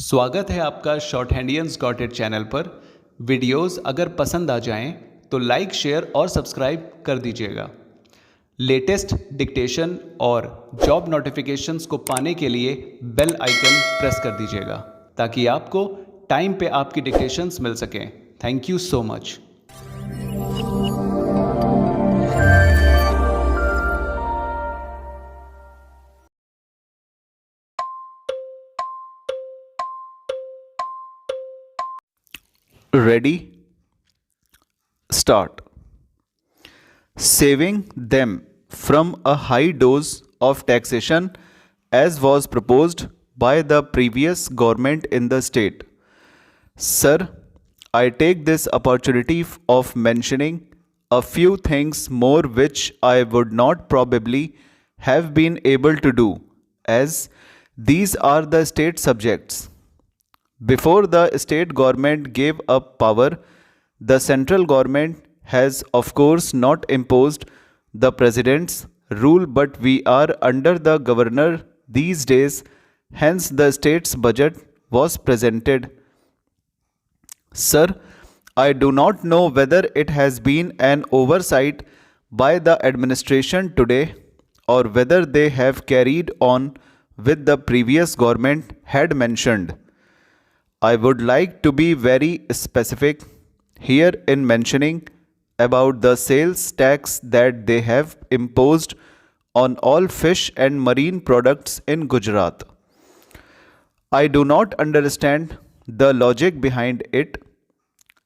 स्वागत है आपका शॉर्ट हैंडियंस गॉट इट चैनल पर। वीडियोस अगर पसंद आ जाएं तो लाइक, शेयर और सब्सक्राइब कर दीजिएगा। लेटेस्ट डिक्टेशन और जॉब नोटिफिकेशंस को पाने के लिए बेल आइकन प्रेस कर दीजिएगा ताकि आपको टाइम पे आपकी डिक्टेशंस मिल सकें। Thank you so much. Ready? Start. Saving them from a high dose of taxation as was proposed by the previous government in the state. Sir, I take this opportunity of mentioning a few things more which I would not probably have been able to do, as these are the state subjects. Before the state government gave up power, the central government has of course not imposed the president's rule, but we are under the governor these days, hence the state's budget was presented. Sir, I do not know whether it has been an oversight by the administration today or whether they have carried on with the previous government had mentioned. I would like to be very specific here in mentioning about the sales tax that they have imposed on all fish and marine products in Gujarat. I do not understand the logic behind it.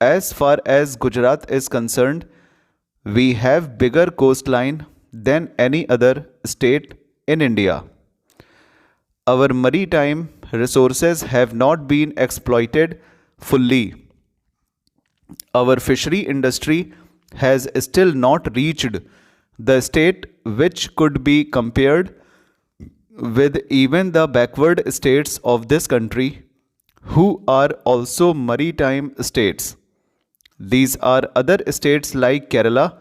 As far as Gujarat is concerned, we have bigger coastline than any other state in India. Our maritime resources have not been exploited fully. Our fishery industry has still not reached the state which could be compared with even the backward states of this country, who are also maritime states. These are other states like Kerala,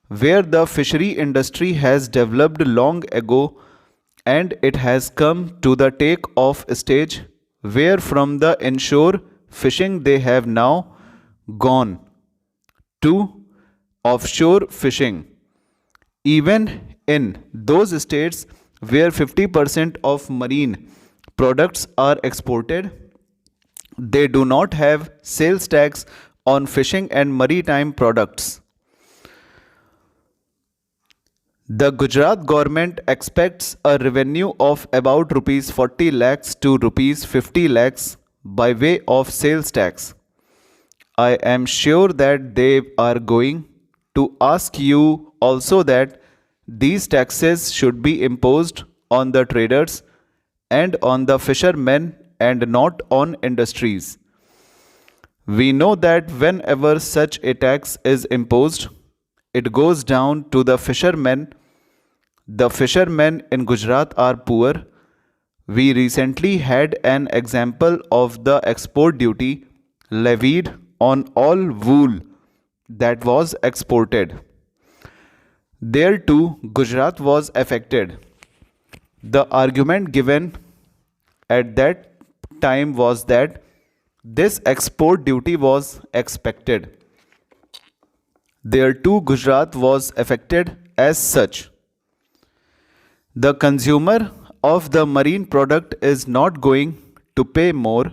where the fishery industry has developed long ago, and it has come to the take-off stage where from the inshore fishing they have now gone to offshore fishing. Even in those states where 50% of marine products are exported, they do not have sales tax on fishing and maritime products. The Gujarat government expects a revenue of about rupees 40 lakhs to rupees 50 lakhs by way of sales tax. I am sure that they are going to ask you also that these taxes should be imposed on the traders and on the fishermen and not on industries. We know that whenever such a tax is imposed, it goes down to the fishermen. The fishermen in Gujarat are poor. We recently had an example of the export duty levied on all wool that was exported. There too, Gujarat was affected. The argument given at that time was that this export duty was expected. There too, Gujarat was affected as such. The consumer of the marine product is not going to pay more.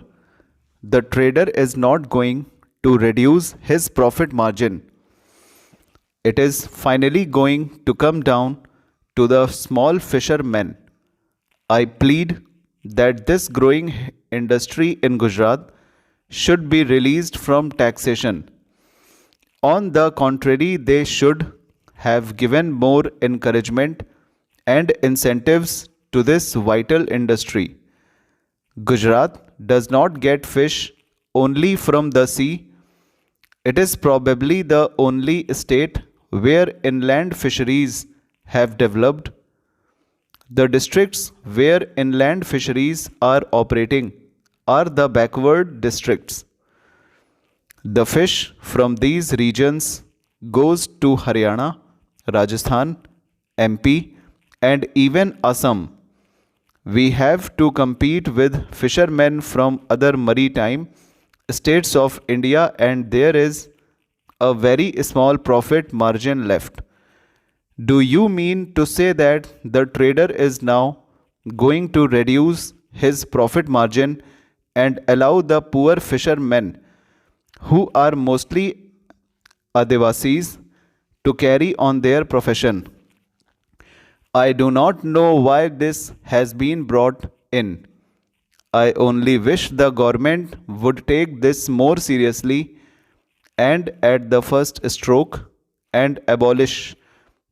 The trader is not going to reduce his profit margin. It is finally going to come down to the small fishermen. I plead that this growing industry in Gujarat should be released from taxation. On the contrary, they should have given more encouragement and incentives to this vital industry. Gujarat does not get fish only from the sea. It is probably the only state where inland fisheries have developed. The districts where inland fisheries are operating are the backward districts. The fish from these regions goes to Haryana, Rajasthan, MP, and even Assam, We have to compete with fishermen from other maritime states of India, and there is a very small profit margin left. Do you mean to say that the trader is now going to reduce his profit margin and allow the poor fishermen, who are mostly Adivasis, to carry on their profession? I do not know why this has been brought in. I only wish the government would take this more seriously and at the first stroke and abolish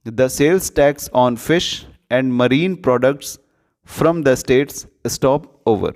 the sales tax on fish and marine products from the states stop over.